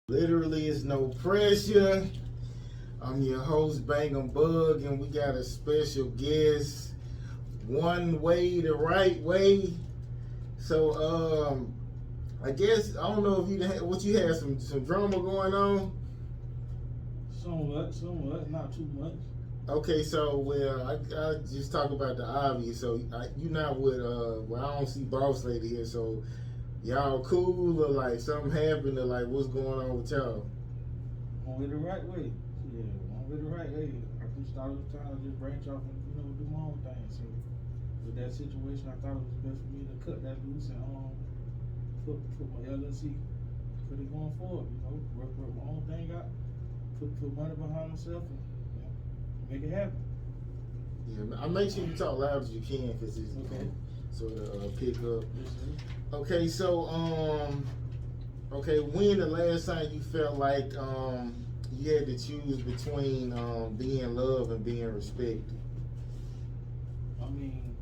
Literally, it's no pressure. I'm your host, BANGEM BUGG, and we got a special guest, One Way the Right Way. So, I guess I don't know if you had some drama going on. Somewhat, not too much. Okay, so I just talk about the obvious. So you not with I don't see Boss Lady here. So y'all cool or like something happened or like what's going on with y'all? One way the right way. Yeah, one way the right way. I just thought it was time to just branch off and do my own thing. So with that situation, I thought it was best for me to cut that loose and put my LLC, put it going forward. Work my own thing out, put money behind myself and make it happen. Yeah, I'll make sure you talk loud as you can because it's okay. Sort of pick up. Yes, sir. Okay, so when the last time you felt like you had to choose between being loved and being respected? I mean,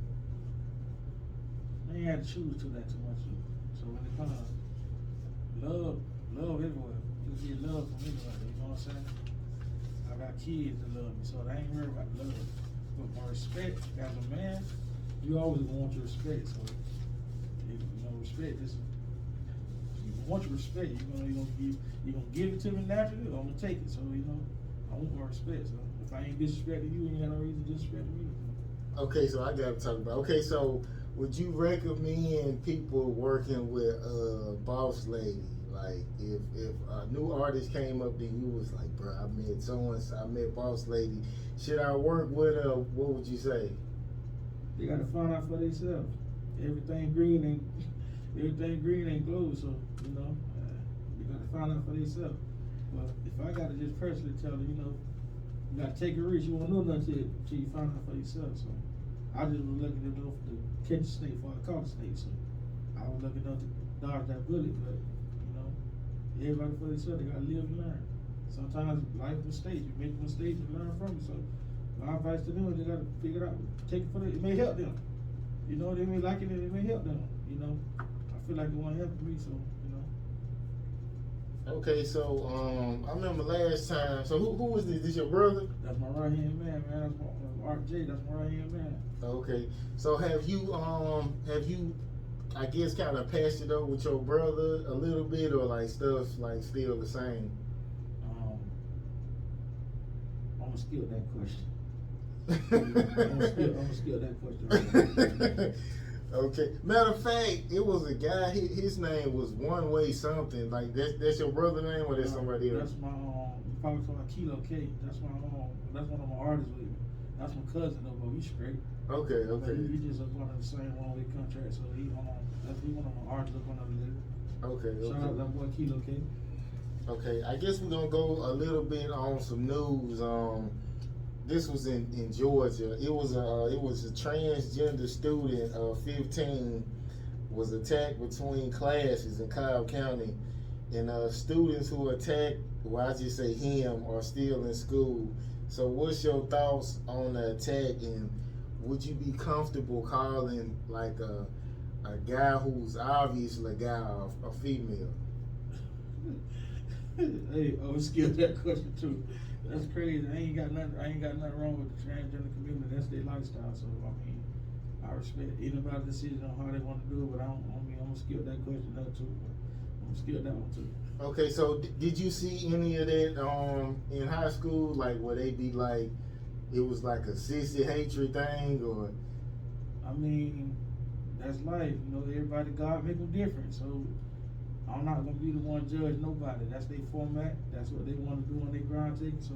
I ain't had to choose to that too much. So when it comes to love everywhere. You get love from anybody, you know what I'm saying? I got kids that love me, so I ain't worried about love. But my respect as a man, you always want your respect. So respect is, you want your respect, you're gonna give it to me naturally, or I'm gonna take it. So I want my respect. So if I ain't disrespecting you, you ain't got no reason to disrespect me. Okay, so I gotta talk about. Okay, so would you recommend people working with Boss Lady? Like if a new artist came up to you was like, bro, I met Boss Lady. Should I work with her? What would you say? They gotta find out for themselves. Everything green ain't gold. So they gotta find out for themselves. But if I gotta just personally tell them, you gotta take a risk. You won't know nothing till you find out for yourself. So I just was lucky enough to catch a snake before I caught a snake. So I was lucky enough to dodge that bullet. But everybody for themselves, they gotta live and learn. Sometimes life mistakes, you make mistakes and learn from it. So my advice to them is they gotta figure it out. Take it for it may help them. They may like it and it may help them. I feel like it won't help me, so Okay, so I remember last time. So who was this? This your brother? That's my right hand man. That's my RJ. That's my right hand man. Okay, so have you I guess kind of passed it over with your brother a little bit, or like stuff like still the same? I'm gonna skip that question. I'm gonna skip that question. Okay. Matter of fact, it was a guy. His name was One Way something. Like that's your brother name, or that's somebody else? That's my probably called Kilo K. That's one of my artists with me. That's my cousin though, but we straight. Okay. He just up under the same one-way contract, so he one of my artists up under the label. Okay. Shout out that boy Kilo K. Okay, I guess we're gonna go a little bit on some news. This was in Georgia. It was a transgender student, 15, was attacked between classes in Cobb County, and students who attacked, well, I just say him, are still in school. So, what's your thoughts on the attack, and would you be comfortable calling like a guy who's obviously a guy a female? Hey, I was scared of that question too. That's crazy. I ain't got nothing wrong with the transgender community. That's their lifestyle. So I respect anybody's decision on how they want to do it. But I'm gonna skip that question up too. I'm gonna skip that one too. Okay, so did you see any of that in high school, like where they be like, it was like a Sissy Hate thing, or? I mean, that's life. Everybody, God make them different. So I'm not gonna be the one to judge nobody. That's their format. That's what they want to do on their ground ticket. So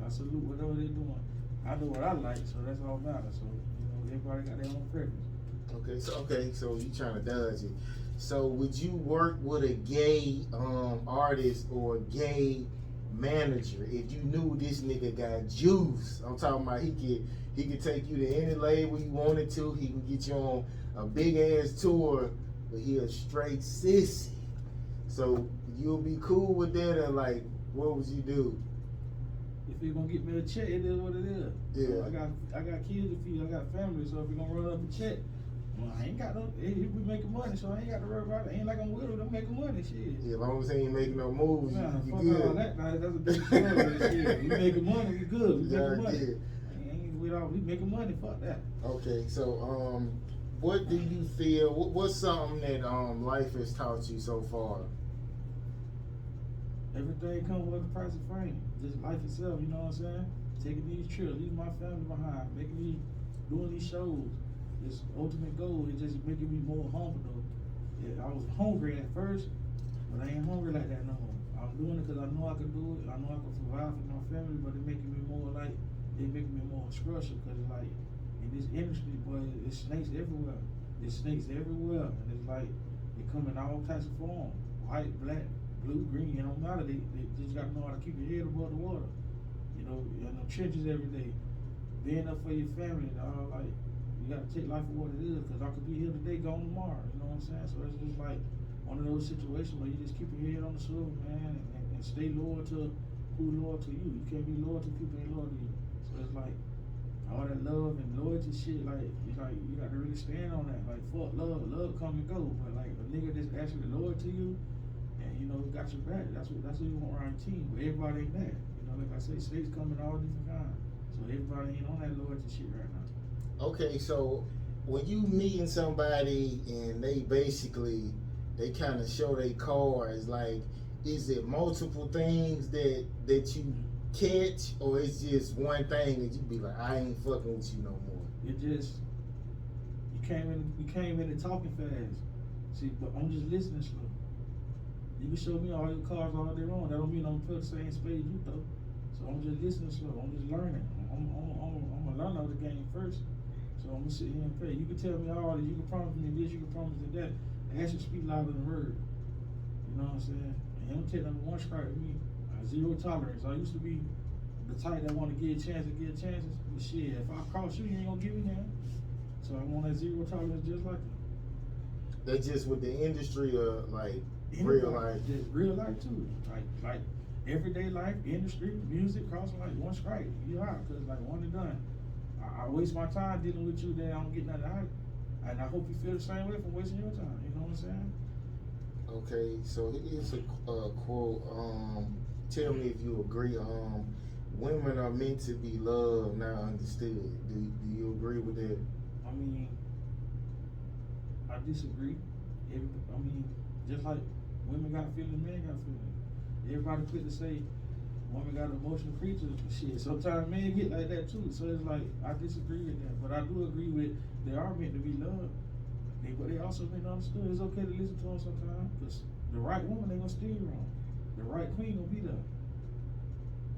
I salute whatever they're doing. I do what I like, so that's all that matters. So everybody got their own preference. Okay, so you trying to dodge it. So would you work with a gay artist or a gay manager if you knew this nigga got juice? I'm talking about he could take you to any label you wanted to. He can get you on a big ass tour, but he a straight sissy. So you'll be cool with that, and like, what would you do? If you're gonna get me a check, it is what it is. Yeah. So I got kids to feed, I got family, so if you're gonna run up a check, Well, I ain't got no. We making money, so I ain't got to worry about it. Ain't like I'm with them. I'm making money, shit. Yeah, as long as he ain't making no moves, Nah, you fuck good. all that. Nah, that's a big story. Shit. We making money. We good. We making money. Yeah. Ain't with all. We making money. Fuck that. Okay, so what do you feel? What's something that life has taught you so far? Everything comes with a price of fame. Just life itself, you know what I'm saying? Taking these trips, leaving my family behind, doing these shows. This ultimate goal is just making me more humble though. Yeah, I was hungry at first, but I ain't hungry like that no more. I'm doing it because I know I can do it. I know I can provide for my family, but it's making me more like, it making me more structured because like, in this industry, boy, it's snakes everywhere. There's snakes everywhere, and it's like, they come in all types of forms. White, black, blue, green, it don't matter. They just gotta know how to keep your head above the water. You know, in the trenches every day. Being up for your family, like, you gotta take life for what it is, cause I could be here today, gone tomorrow, you know what I'm saying? So it's just like one of those situations where you just keep your head on the swivel, man, and stay loyal to who's loyal to you. You can't be loyal to people ain't loyal to you. So it's like, all that love and loyalty shit, like you got to really stand on that. Like fuck love come and go, but like a nigga that's actually loyal to you, and you know got your back. That's what you want around your team. But everybody ain't that. You know, like I say, states come in all different kinds. So everybody ain't on that loyalty shit right now. Okay, so when you meeting somebody and they kind of show their cards, like, is it multiple things that you catch, or it's just one thing that you be like, I ain't fucking with you no more? It just, you came in and talking fast. See, but I'm just listening slow. You can show me all your cards all day long. That don't mean I'm put the same spade you though. So I'm just listening slow. I'm just learning. I'm a learner of the game first. So I'm gonna sit here and pay. You can tell me all this. You can promise me this. You can promise me that. Action speak louder than word. You know what I'm saying? And you don't take number one strike with me. Zero tolerance. I used to be the type that want to give chances. But shit, if I cross you, you ain't gonna give me none. So I want that zero tolerance just like that. That's just with the industry, like real life. Just real life too. Like everyday life, industry, music, crossing like one strike. You out, cause like one and done. I waste my time dealing with you, then I don't get nothing out of it. And I hope you feel the same way for wasting your time. You know what I'm saying? Okay, so here's a quote. Tell me if you agree. Women are meant to be loved, not understood. Do you agree with that? I mean, I disagree. I mean, just like women got feelings, men got feelings. Everybody quick to say women got emotional creatures and shit. Sometimes men get like that too. So it's like, I disagree with that. But I do agree with they are meant to be loved. But they also meant to understood. It's okay to listen to them sometimes. Because the right woman ain't gonna steer you wrong. The right queen gonna be there.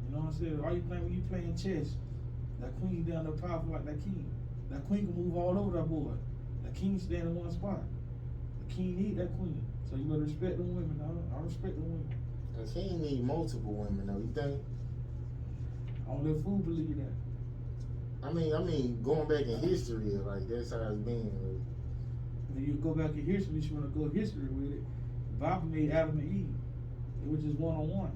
You know what I'm saying? All you think when you playing chess, that queen down there powerful like that king. That queen can move all over that board. That king stand in one spot. The king need that queen. So you gotta respect them women, dog. I respect them women. A king need multiple women though, you think? Only a fool believe that. I mean, going back in history, like that's how it's been. Like. When you go back in history, you wanna go history with it. Bible made Adam and Eve. It was just one-on-one.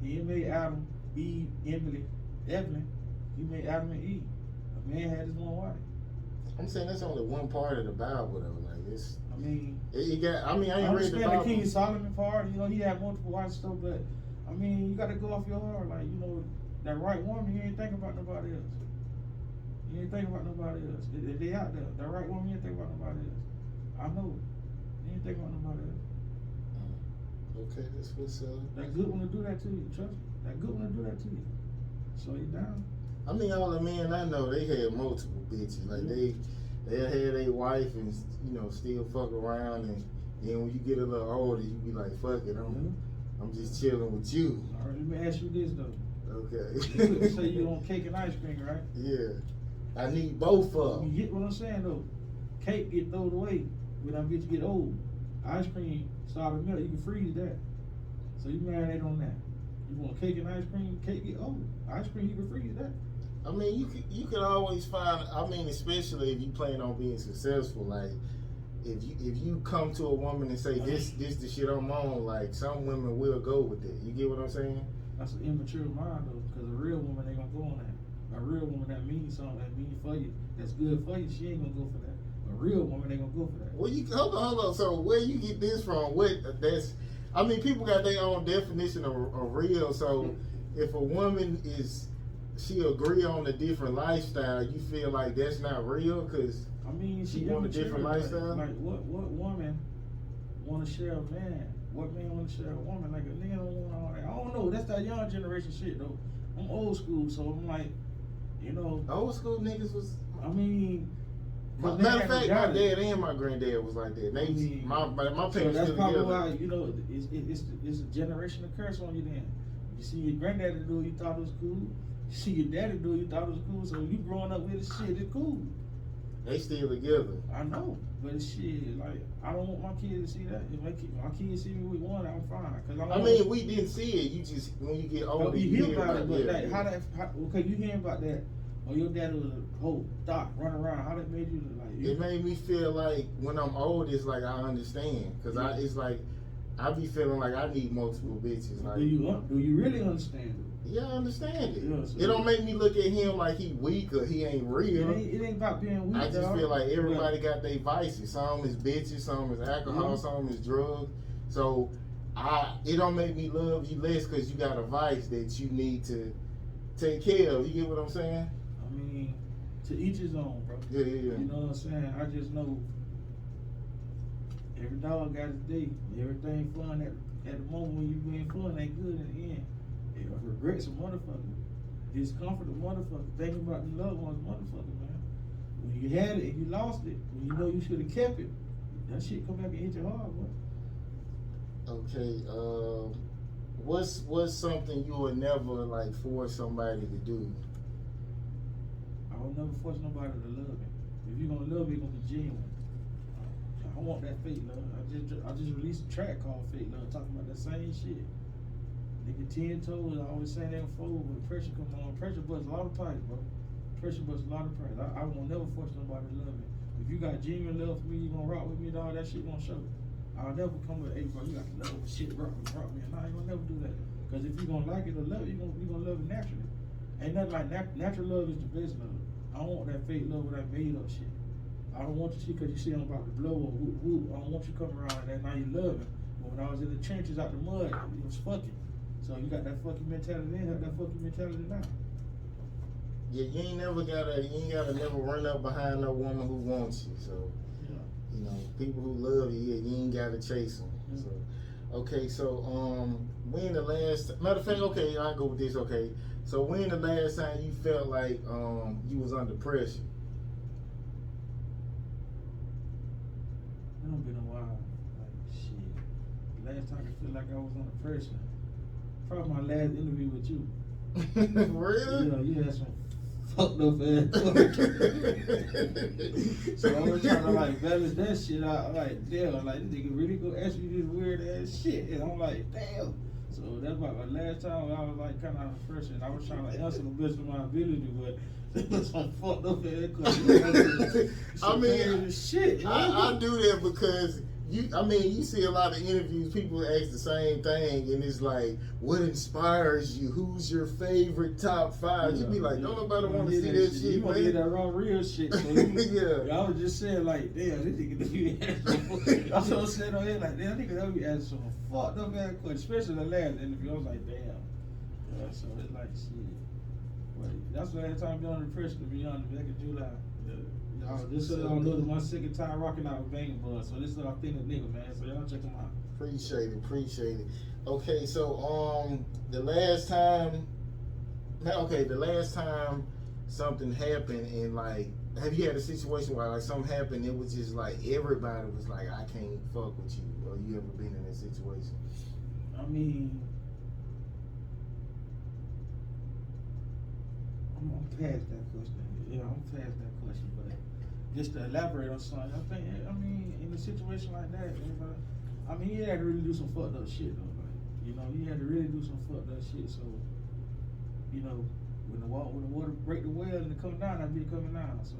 He made Adam, Eve, Evelyn. He made Adam and Eve. A man had his one wife. I'm saying that's only one part of the Bible though. Like it's. I mean, I ain't read the Bible. The King Solomon part. You know, he had multiple wives and stuff, but I mean, you got to go off your heart. Like, you know, that right woman, you ain't thinking about nobody else. You ain't thinking about nobody else. They out there. That right woman, you ain't thinking about nobody else. I know. You ain't thinking about nobody else. Okay, that's what's up. That good one to do that to you. Trust me. That good one to do that to you. Slow you down. I mean, all the men I know, they had multiple bitches. Like they had a wife and still fuck around, and then when you get a little older, you be like, fuck it, I'm just chilling with you. All right, let me ask you this though. Okay. You say you on cake and ice cream, right? Yeah. I need both of them. You get what I'm saying though? Cake get thrown away when that bitch get old. Ice cream start to melt. You can freeze that. So you marinate on that. You want cake and ice cream? Cake get old. Ice cream you can freeze that. I mean, you could always find. I mean, especially if you plan on being successful. Like, if you come to a woman and say this the shit I'm on, like some women will go with it. You get what I'm saying? That's an immature mind though, because a real woman ain't gonna go on that. A real woman that means something, that means for you, that's good for you, she ain't gonna go for that. A A real woman ain't gonna go for that. Well, you hold on. So where you get this from? I mean, people got their own definition of real. So if a woman she agree on a different lifestyle, you feel like that's not real because I mean, she want a different lifestyle. Like what woman want to share a man? What man want to share a woman? Like a nigga don't want all that. I don't know. That's that young generation shit though. I'm old school, so I'm like, you know. Old school niggas was. I mean. Matter of fact, my dad and my granddad was like that. My parents so that's still probably together. why, you know, it's a generation of curse on you then. You see your granddaddy do it, you thought it was cool. You see your daddy do it, you thought it was cool. So you growing up with this shit, it's cool. They still together. I know, but shit, like, I don't want my kids to see that. If my kids see me with one, I'm fine. Cause I mean, we didn't see it. You just, when you get older, you hear about it, but okay, you hear about that. Or your dad was a whole doc running around. How that made you like? It made me feel like when I'm old, it's like I understand, cause it's like I be feeling like I need multiple bitches. Like, do you really understand it? Yeah, I understand it. Yeah, so it don't make me look at him like he weak or he ain't real. It ain't about being weak. I just feel like everybody got their vices. Some is bitches, some is alcohol, some is drugs. So it don't make me love you less because you got a vice that you need to take care of. You get what I'm saying? I mean, to each his own, bro. Yeah. You know what I'm saying? I just know every dog got his day. Everything fun at the moment when you being fun ain't good in the end. Regrets a motherfucker. Discomfort a motherfucker. Thinking about the loved ones, motherfucker, man. When you had it and you lost it, when you know you should have kept it, that shit come back and hit you hard, bro. Okay, what's something you would never like force somebody to do? I would never force nobody to love me. If you're gonna love me, you're gonna be genuine. I want that fake love. I just released a track called Fake Love, talking about that same shit. Nigga 10 toes, I always say that before, when pressure comes on, pressure busts a lot of price, bro. Pressure busts a lot of price. I will never force nobody to love me. If you got genuine love for me, you gonna rock with me and all that shit gonna show. I'll never come with, hey bro, you got to love shit, rock me. And I ain't gonna never do that. Cause if you gonna like it or love it, you gonna love it naturally. Ain't nothing like natural love is the best love. I don't want that fake love with that made up shit. I don't want you to, cause you see I'm about to blow or whoop. I don't want you coming around like that, now you love me. But when I was in the trenches out the mud, it was fucking. So you got that fucking mentality then, have that fucking mentality now. Yeah, you ain't gotta never run up behind no woman who wants you. So, you know, people who love you, you ain't gotta chase them. So, okay, so when the last, matter of fact, okay, I'll go with this. Okay, so when the last time you felt like you was under pressure? It don't been a while. Like shit. Last time I feel like I was under pressure. Probably my last interview with you. Really? Yeah, you had some fucked up ass. So I was trying to like balance that shit out. Like, damn, like this nigga really go ask me this weird ass shit, and I'm like, damn. So that's about the last time I was like kind of under pressure, and I was trying to answer the best of my ability, but it was some fucked up ass questions. I mean, shit. I do that because. You see a lot of interviews, people ask the same thing, and it's like, what inspires you? Who's your favorite top five? You be like, don't nobody want to see that shit, you want to hear that raw, real shit. So yeah. I was just saying, like, damn, this nigga be asking. I was so sitting on here, like, damn, nigga, that be asking some fucked up ass questions, especially the last interview. I was like, damn. Yeah, so it's like, shit. But that's the last time I be under pressure, to be honest, back in July. This is y'all know my second time rocking out with BANGEM, so this is authentic nigga, man. So y'all check them out. Appreciate it. Okay, so the last time something happened, and like, have you had a situation where like something happened, it was just like everybody was like, I can't fuck with you, or you ever been in that situation? I mean, I'm past that question. Yeah, I'm past that question, but just to elaborate on something, I mean, in a situation like that, he had to really do some fucked up shit though. Like, he had to really do some fucked up shit. So, when the water break the well and it come down, I be coming down. So,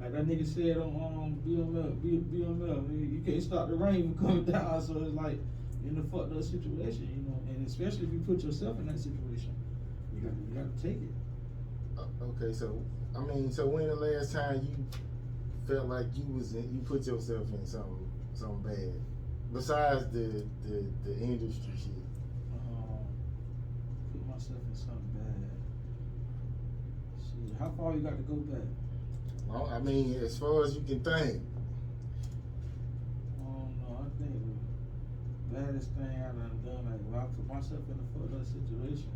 like that nigga said on BML, you can't stop the rain from coming down. So it's like in a fucked up situation, and especially if you put yourself in that situation, you gotta take it. Okay, so when the last time you felt like you put yourself in something bad besides the industry shit? Put myself in something bad. Shit, how far you got to go back? Well, I mean, as far as you can think. I think the baddest thing I done, like when I put myself in a fucked up situation,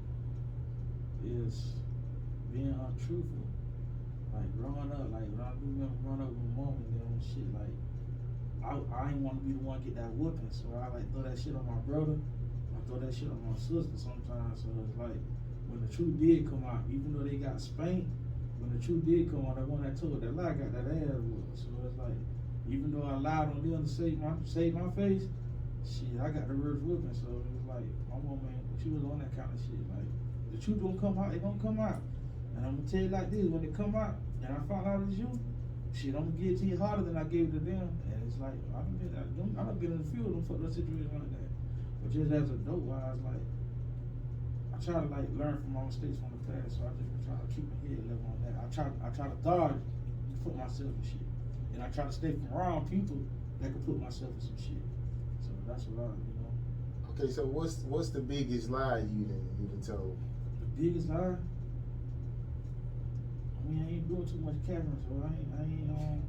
is being untruthful. Like growing up, like when I remember growing up with my mom and them and shit, like I ain't want to be the one to get that whooping, so I like throw that shit on my brother, I throw that shit on my sister sometimes. So it's like when the truth did come out, even though they got spanked, when the truth did come out, that one that told that lie got that ass whooped. So it's like even though I lied on them to save my face, shit, I got the reverse whooping. So it was like my mom, man, she was on that kind of shit. Like the truth don't come out, it don't come out. And I'm gonna tell you like this, when it come out and I found out it's you, shit, I'm gonna give it to you harder than I gave it to them. And it's like, I've been in the field and fucked up situations like that. But just as a dope wise, like, I try to like learn from my mistakes from the past, so I just try to keep my head level on that. I try to dodge, put myself in shit. And I try to stay from around people that can put myself in some shit. So that's what Okay, so what's the biggest lie you done told? The biggest lie? I mean, I ain't doing too much capping, so I ain't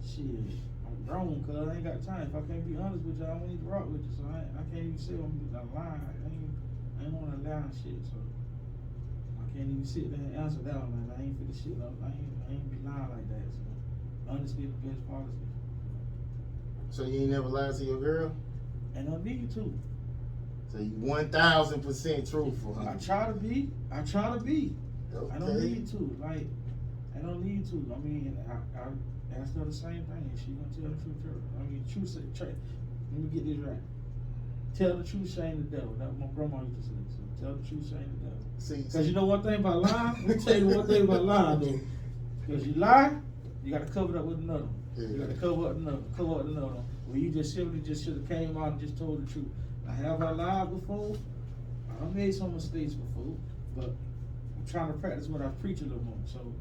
shit. I'm grown, cuz I ain't got time. If I can't be honest with you, I don't need to rock with you. So I can't even say I'm lying. I ain't on that lying shit. So I can't even sit there and answer that one. Like, I ain't for the shit. I ain't be lying like that. So honesty is the best policy. So you ain't never lied to your girl? And I need to. So you 1000% truthful. Huh? I try to be. Okay. I don't need to. Like, I don't need to. I mean, I asked her the same thing. She gonna tell the truth to her. I mean, truth say, let me get this right. Tell the truth, shame the devil. That's what my grandma used to say. So tell the truth, shame the devil. See, because you know one thing about lying? Let me tell you one thing about lying, though. Because you lie, you got to cover it up with another one. Yeah. You got to cover up another one. Where you just simply should have came out and just told the truth. Now, have I lied before? I made some mistakes before, but I'm trying to practice what I preach a little more. So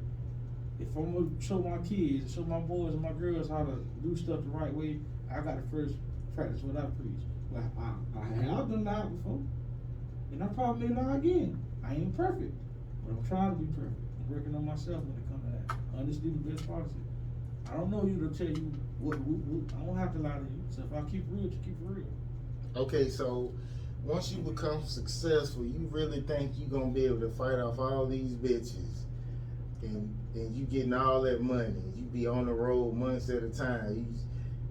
if I'm gonna show my kids, show my boys and my girls how to do stuff the right way, I gotta first practice what I preach. But I have done lied before, and I probably may lie again. I ain't perfect, but I'm trying to be perfect. I'm working on myself when it comes to that. Honesty the best policy. I don't know you to tell you what. I don't have to lie to you. So if I keep real, you keep it real. Okay, so once you become successful, you really think you're gonna be able to fight off all these bitches, and you getting all that money, you be on the road months at a time.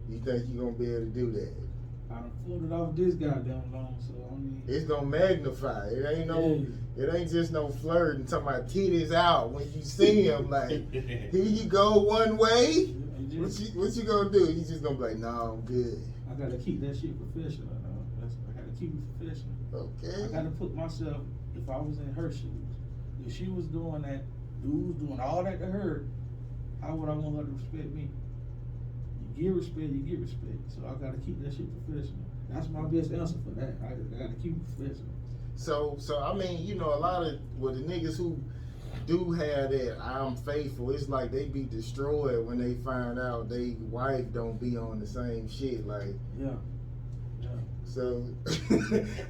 You think you're gonna be able to do that? I done floated off this goddamn long, so I mean, it's gonna magnify. It ain't just no flirting. Talking about titties out when you see him. Like, here you go one way. What you gonna do? You just gonna be like, nah, I'm good. I gotta keep that shit professional. I gotta keep it professional. Okay. I gotta put myself, if I was in her shoes, if she was doing that, dude was doing all that to her, how would I want her to respect me? You give respect, you get respect. So I gotta keep that shit professional. That's my best answer for that. I gotta keep it professional. So I mean, a lot of the niggas who do have that I'm faithful, it's like they be destroyed when they find out they wife don't be on the same shit. Like, yeah. So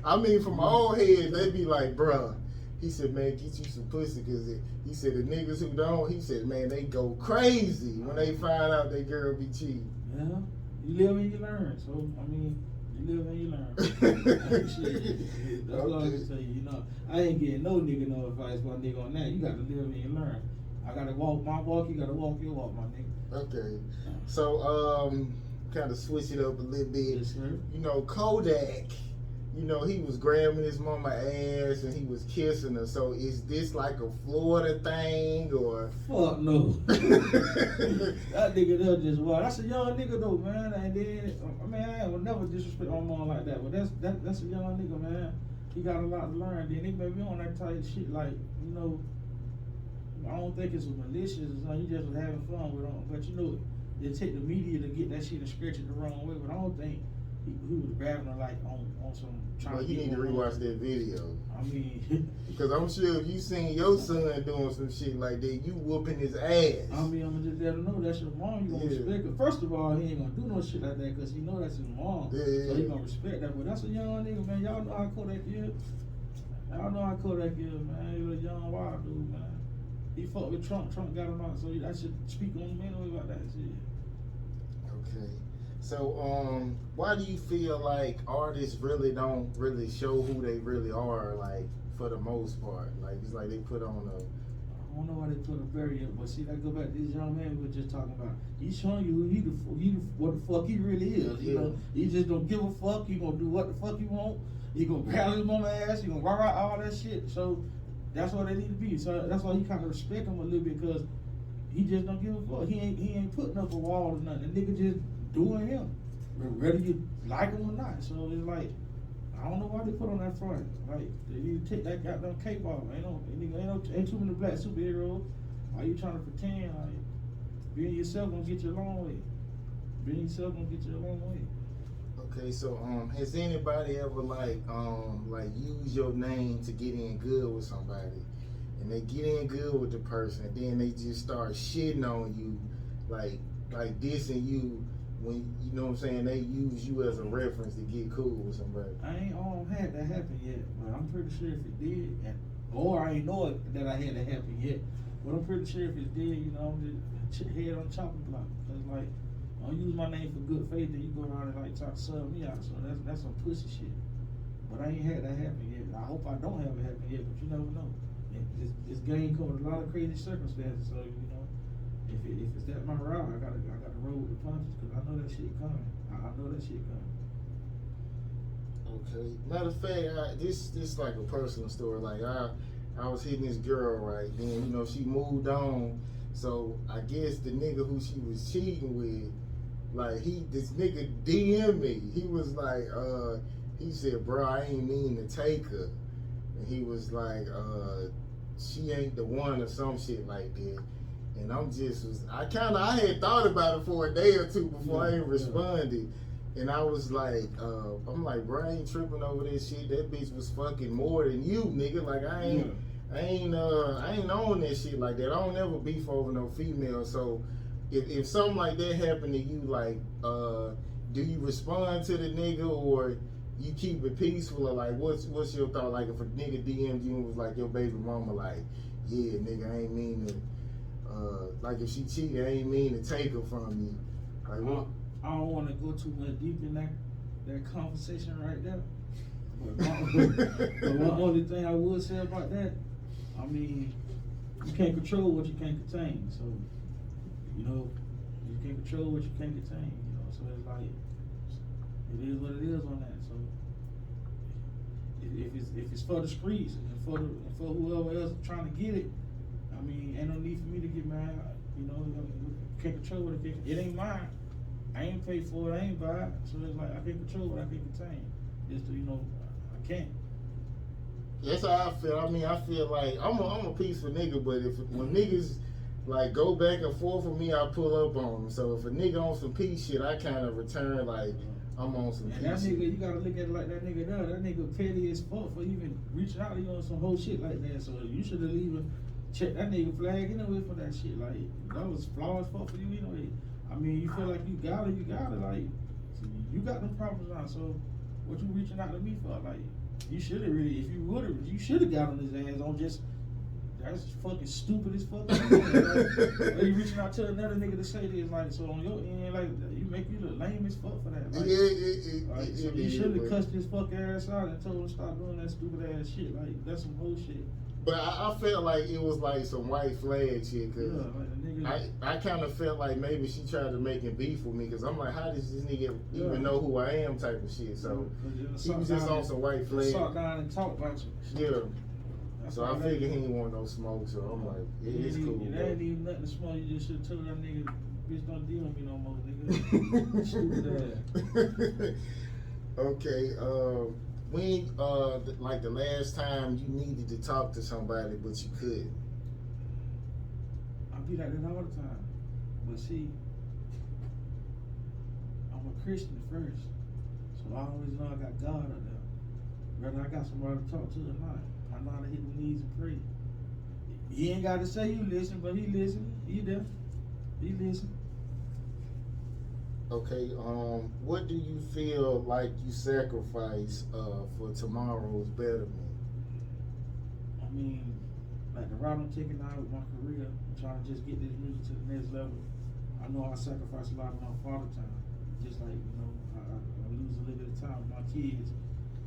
I mean, from old head, they be like, bruh, he said, man, get you some pussy, because he said the niggas who don't, he said, man, they go crazy when they find out they girl be cheating. Yeah, you live and you learn. So I mean, you live and you learn. Shit. That's all I can tell you. I ain't getting no nigga no advice for a nigga on that. You got to live and you learn. I got to walk my walk. You got to walk your walk, my nigga. Okay. So kind of switch it up a little bit. Yes, sir. Kodak. He was grabbing his mama ass and he was kissing her. So is this like a Florida thing or? Fuck no. That nigga there just wild. That's a young nigga though, man. And then I would never disrespect my mom like that. But that's a young nigga, man. He got a lot to learn. Then he may be on that type shit, like I don't think it's malicious or something. He just was having fun with him. But they take the media to get that shit and stretch it the wrong way. But I don't think he was grabbing her like on some trying Well, to you get need to one rewatch on. that video. I mean, Because I'm sure if you seen your son doing some shit like that, you whooping his ass. I'm gonna just let him know that's your mom. You gonna respect her. First of all, he ain't gonna do no shit like that because he know that's his mom. Yeah. So he gonna respect that. But that's a young nigga, man. Y'all know how Kodak is. Y'all know how Kodak is, man. He was a young wild dude, man. He fucked with Trump. Trump got him out, so I should speak on him anyway about that shit. Okay. So, why do you feel like artists really don't really show who they really are, like, for the most part? Like, it's like they put on a... I don't know why they put a barrier, but see, I go back to this young man we were just talking about. He's showing you what the fuck he really is. You know, he just don't give a fuck. He gonna do what the fuck he want. He gonna grab his mama ass. He gonna rock out all that shit. So that's what they need to be. So that's why you kind of respect him a little bit because he just don't give a fuck. He ain't putting up a wall or nothing. The nigga just doing him, whether you like him or not. So it's like, I don't know why they put on that front. Like, they need to take that goddamn cape off. Ain't too many black superheroes. Why you trying to pretend like being yourself gonna get you a long way? Being yourself gonna get you a long way. Okay, so has anybody ever like use your name to get in good with somebody, and they get in good with the person, and then they just start shitting on you, like dissing you when you know what I'm saying? They use you as a reference to get cool with somebody. I ain't had that happen yet, but I'm pretty sure if it did, or I ain't know it, that I had that happen yet, but I'm pretty sure if it did, you know, I'm just head on the chopping block. Cause like, I don't use my name for good faith, then you go around and like try to sub me out. So that's some pussy shit. But I ain't had that happen yet. I hope I don't have it happen yet, but you never know. This game comes with a lot of crazy circumstances, so you know, if it's that my route, I gotta roll with the punches because I know that shit coming. I know that shit coming. Okay. Matter of fact, this like a personal story. Like I was hitting this girl, right? Then you know she moved on. So I guess the nigga who she was cheating with, like this nigga DM me. He was like, he said, bro, I ain't mean to take her. And he was like, she ain't the one or some shit like that. And I had thought about it for a day or two before I even responded. And I was like, I'm like, bro, I ain't tripping over this shit. That bitch was fucking more than you, nigga. Like I ain't on that shit like that. I don't ever beef over no female. So if something like that happened to you, like, do you respond to the nigga or you keep it peaceful, or like what's your thought? Like if a nigga DM'd you and was like your baby mama, like, yeah, nigga, I ain't mean to. Like if she cheated, I ain't mean to take her from you. Like what? I don't want to go too much deep in that conversation right there. But one only thing I would say about that, I mean, you can't control what you can't contain. So, you know, you can't control what you can't contain. You know, so it's like it is what it is on that. So, if it's for the streets and for whoever else trying to get it, I mean, ain't no need for me to get mad. You know, can't control what it ain't mine. I ain't paid for it. I ain't buy it. So it's like I can't control what I can contain. Just to, you know, I can't. That's how I feel. I mean, I feel like I'm a peaceful nigga, but when niggas like go back and forth with me, I pull up on them. So if a nigga on some peace shit, I kind of return like I'm on some peace. And that nigga, you gotta look at it like that nigga there. That nigga petty as fuck for even reaching out to you on some whole shit like that. So you should have even checked that nigga flag anyway for that shit. Like that was flawed as fuck for you anyway. I mean, you feel like you got it. Like you got them problems now. So what you reaching out to me for? Like you should have really, if you would have, you should have got on his ass on just. That's fucking stupid as fuck. Like, you reaching out to another nigga to say this, like, so on your end, like, you make you look lame as fuck for that. Like, so you should have cussed his fuck ass out and told him to stop doing that stupid ass shit. Like, that's some whole shit. But I felt like it was like some white flag shit, cause like I kind of felt like maybe she tried to make it beef with me, cause I'm like, how does this nigga even know who I am, type of shit. So he was just on some white flag. Sat down and talk about you. Yeah. So I figured he didn't want no smoke, so I'm like, yeah, it's cool. There ain't even nothing to smoke. You just should have told that nigga, bitch, don't deal with me no more, nigga. Stupid ass. Okay, when like the last time you needed to talk to somebody but you couldn't? I be like that all the time. But see, I'm a Christian first. So So I always know I got God up there. Whether I got somebody to talk to or not, I know how to hit my knees and pray. He ain't got to say you listen, but he listen. He there. He listen. Okay, what do you feel like you sacrifice for tomorrow's betterment? I mean, like the route I'm taking now with my career, I'm trying to just get this music to the next level. I know I sacrifice a lot of my father time. Just like, you know, I lose a little bit of time with my kids,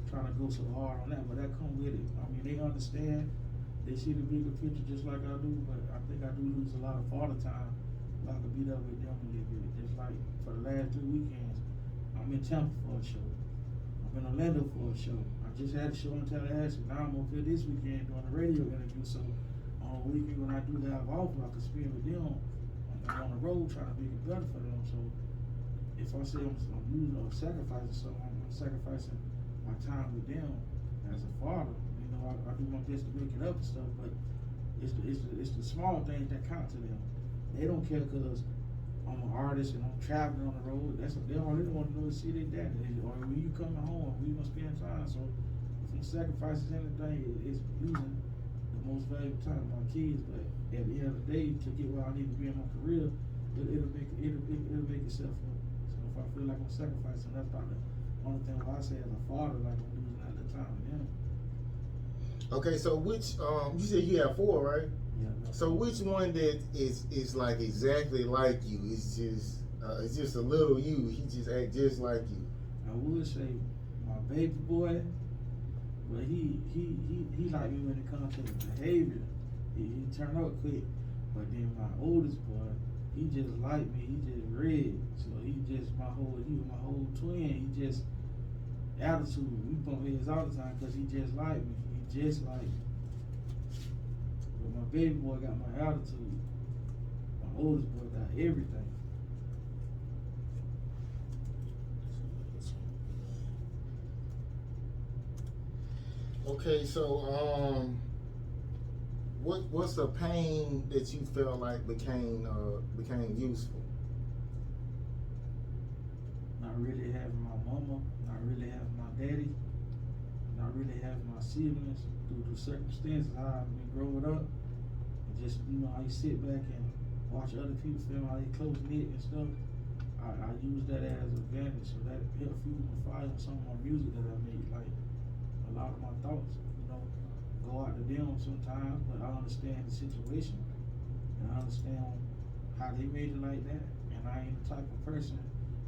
trying to go so hard on that, but that come with it. I mean, they understand, they see the bigger picture just like I do, but I think I do lose a lot of father time. I could be there with them a little bit. Just like for the last 3 weekends, I'm in Tampa for a show. I'm in Orlando for a show. I just had a show in Tallahassee. Now I'm up here this weekend doing a radio interview. So on a weekend when I do have off, I can spend with them. I'm on the road trying to make it better for them. So if I say I'm losing or sacrificing something, I'm sacrificing my time with them as a father. You know, I do my best to make it up and stuff, but it's the small things that count to them. They don't care because I'm an artist and I'm traveling on the road. That's what they all they want to do is see their daddy. Or when you coming home, we gonna spend time. So if I'm sacrificing anything, it's using the most valuable time with my kids. But at the end of the day, to get where I need to be in my career, it'll make itself up. So if I feel like I'm sacrificing, that's probably the only thing I say as a father, like I'm losing out of time with them. Okay, so which you said you have 4, right? Yeah. So which one that is like exactly like you? It's just a little you. He just act just like you. I would say my baby boy, but he like me when it comes to the behavior. He turn up quick. But then my oldest boy, he just like me. He just red. So he was my whole twin. He just attitude. We bump heads all the time because he just like me. He just like me. But my baby boy got my attitude. My oldest boy got everything. Okay, so what's the pain that you felt like became useful? Not really having my mama, not really having my daddy, not really having my siblings due to circumstances how I've been growing up. And just, you know, how you sit back and watch other people film how they close knit and stuff. I use that as an advantage, so that helped fuel my fire on some of my music that I made. Like a lot of my thoughts, you know, go out to them sometimes, but I understand the situation and I understand how they made it like that. And I ain't the type of person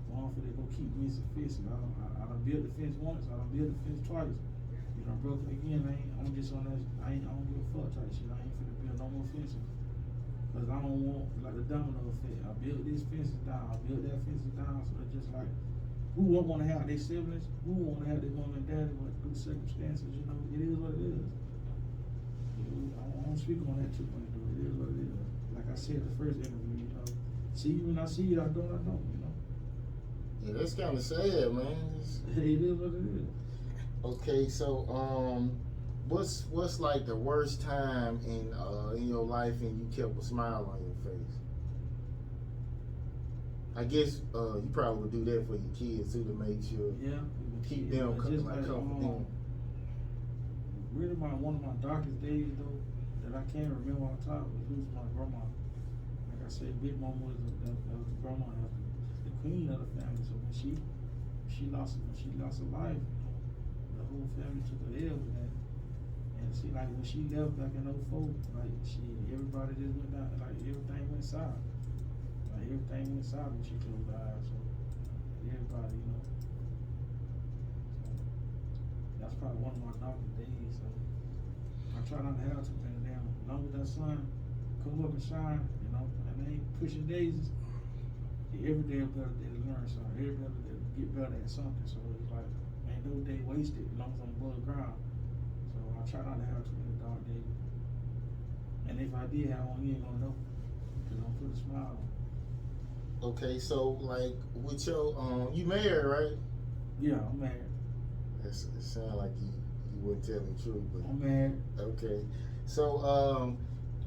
for they go keep me some fence. I done built the fence once, I done built the fence twice. You know, broke it again. I'm just on that. I don't give a fuck type shit. I ain't finna build no more fences. Cause I don't want like the domino effect. I built these fences down, I built that fences down, so it's just like who won't want to have their siblings, who won't want to have their mom and daddy, but through circumstances, you know, it is what it is. You know, I don't speak on that too much, though. It is what it is. Like I said the first interview, you know, see you when I see you, I don't, you know. Yeah, that's kind of sad, man. It is what it is. Okay, so what's like the worst time in your life and you kept a smile on your face? I guess you probably would do that for your kids too to make sure keep them comfortable. Really, one of my darkest days though that I can't remember on top was losing my grandma. Like I said, Big Mama was the grandma, the queen of the family. So when she lost her life, the whole family took a L with that. And see, like when she left back in 04, like everybody just went down, like everything went south. Like everything went south when she closed her eyes. So everybody, you know. So that's probably one of my darkest days. So I try not to have too many damn. As long as that sun come up and shine, you know, and they ain't pushing daisies. Every day is better day to learn something. Every day to get better at something. So it's like ain't no day wasted as long as I'm above ground. So I try not to have too many dark days. And if I did have one, you ain't gonna know. Cause I'm put a smile on. Okay, so like with your you married, right? Yeah, I'm married. It sounds like you wouldn't tell the truth, but I'm married. Okay, so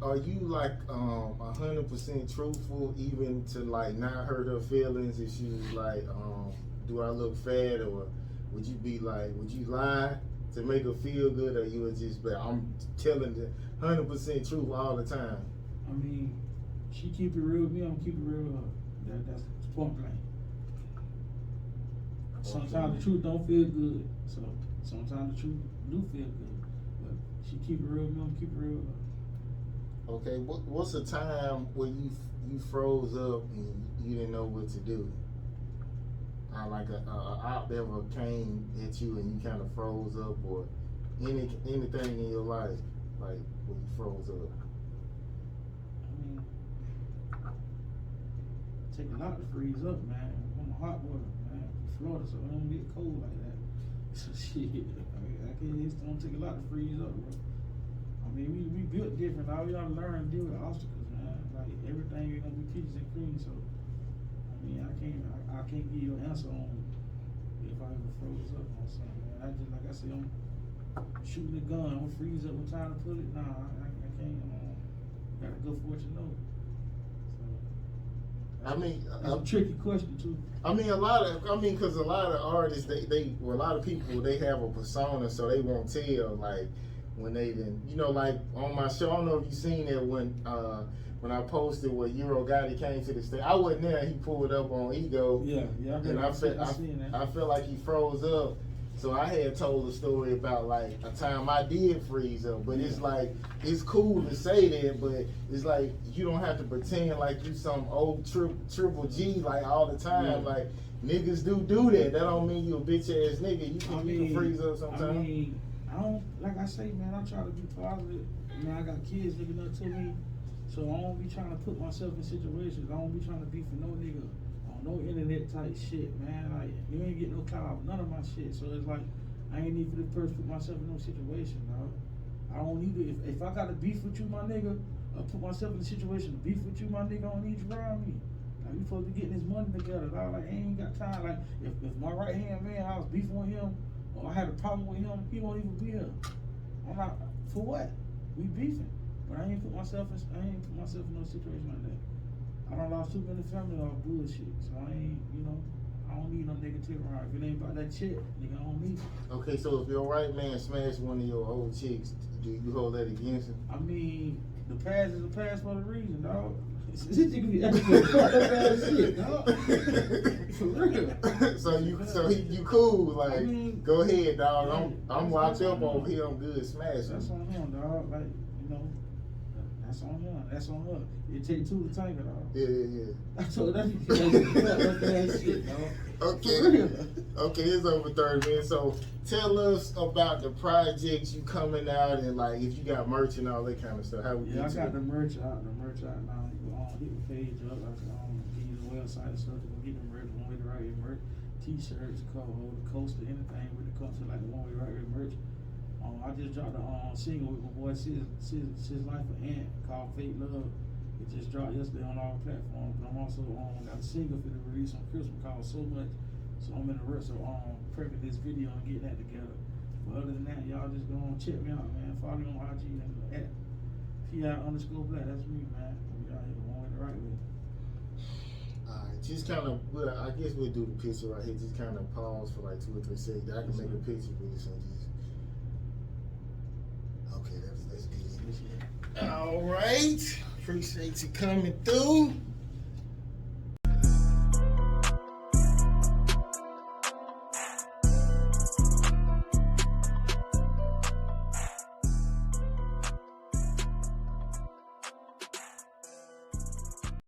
are you like 100% truthful, even to like not hurt her feelings if she was like, do I look fat, or would you be like, would you lie to make her feel good, or you would just be, I'm telling the 100% truth all the time? I mean, she keep it real with me, I'm keep it real with her. That's point blank. Sometimes the truth don't feel good, so sometimes the truth do feel good. But she keep it real with me, I'm keep it real with her. Okay, what's a time where you froze up and you didn't know what to do? Like a op ever came at you and you kind of froze up, or anything in your life, like when you froze up? I mean, take a lot to freeze up, man. I'm a hot water, man. From Florida, so it don't get cold like that. So shit, I mean, it's don't take a lot to freeze up, bro. I mean, we built different. All we gotta learn to deal with obstacles, man. Like everything ain't gonna be peaches and cream. So I mean, I can't give you an answer on if I ever froze up on something, man. I just, like I said, I'm shooting a gun. I'm freeze up. I'm trying to put it. Nah, I can't. Gotta go for what you know. So, I mean, that's a tricky question too. I mean, because a lot of artists, a lot of people, they have a persona, so they won't tell, like, when they didn't, you know, like on my show, I don't know if you seen that when I posted where Euro Gotti came to the stage. I wasn't there. He pulled up on Ego. Yeah. And I felt like he froze up. So I had told a story about like a time I did freeze up. But it's like, it's cool to say that, but it's like you don't have to pretend like you some old triple G like all the time. Yeah. Like niggas do that. That don't mean you a bitch ass nigga. You can freeze up sometimes. I mean, I don't, like I say, man, I try to be positive. You know, I got kids looking up to me. So I don't be trying to put myself in situations. I don't be trying to be for no nigga on no internet type shit, man. Like, you ain't get no clout off none of my shit. So it's like, I ain't need for the first put myself in no situation, dog. I don't need to, if I got to beef with you, my nigga, or put myself in a situation to beef with you, my nigga, I don't need you around me. Like, we supposed to be getting this money together, dog. Like, I ain't got time. Like, if my right hand man, I was beefing with him, or I had a problem with him, he won't even be here. I'm not, for what? We beefing. But I ain't put myself in no situation like that. I done lost too many family off bullshit. So I ain't, you know, I don't need no negativity around. If it ain't about that shit, nigga, I don't need it. Okay, so if your right man smashed one of your old chicks, do you hold that against him? I mean, the past is the past for a reason, dog. This nigga be everything fucked up ass shit, dog. For real. So you cool, like, I mean, go ahead, dog. Yeah, I'm locked up over here. I'm good smashing. That's on him, dog. Like, you know, that's on him. That's on her. It take two to tango, dog. Yeah. I told that nigga shit, dog. Okay, it's over 30 minutes. So tell us about the projects you coming out, and like if you got merch and all that kind of stuff. How we I got the merch out. Now. Hit the page up. I can give you the website and stuff to go get the merch. Onewaydariteway merch, t-shirts, cover, coaster, anything with the culture like the Onewaydariteway merch. I just dropped a single with my boy Sis Life for Ant called Fake Love. It just dropped yesterday on all platforms. But I'm also got a single for the release on Christmas called So Much. So I'm in the rush of prepping this video and getting that together. But other than that, y'all just go on check me out, man. Follow me on IG and at Pierre_Black. That's me, man. We out here going the right way. Alright, just kind of, I guess we'll do the picture right here. Just kind of pause for like 2 or 3 seconds. I can make a picture with this and just. Okay, that's good. Alright, appreciate you coming through.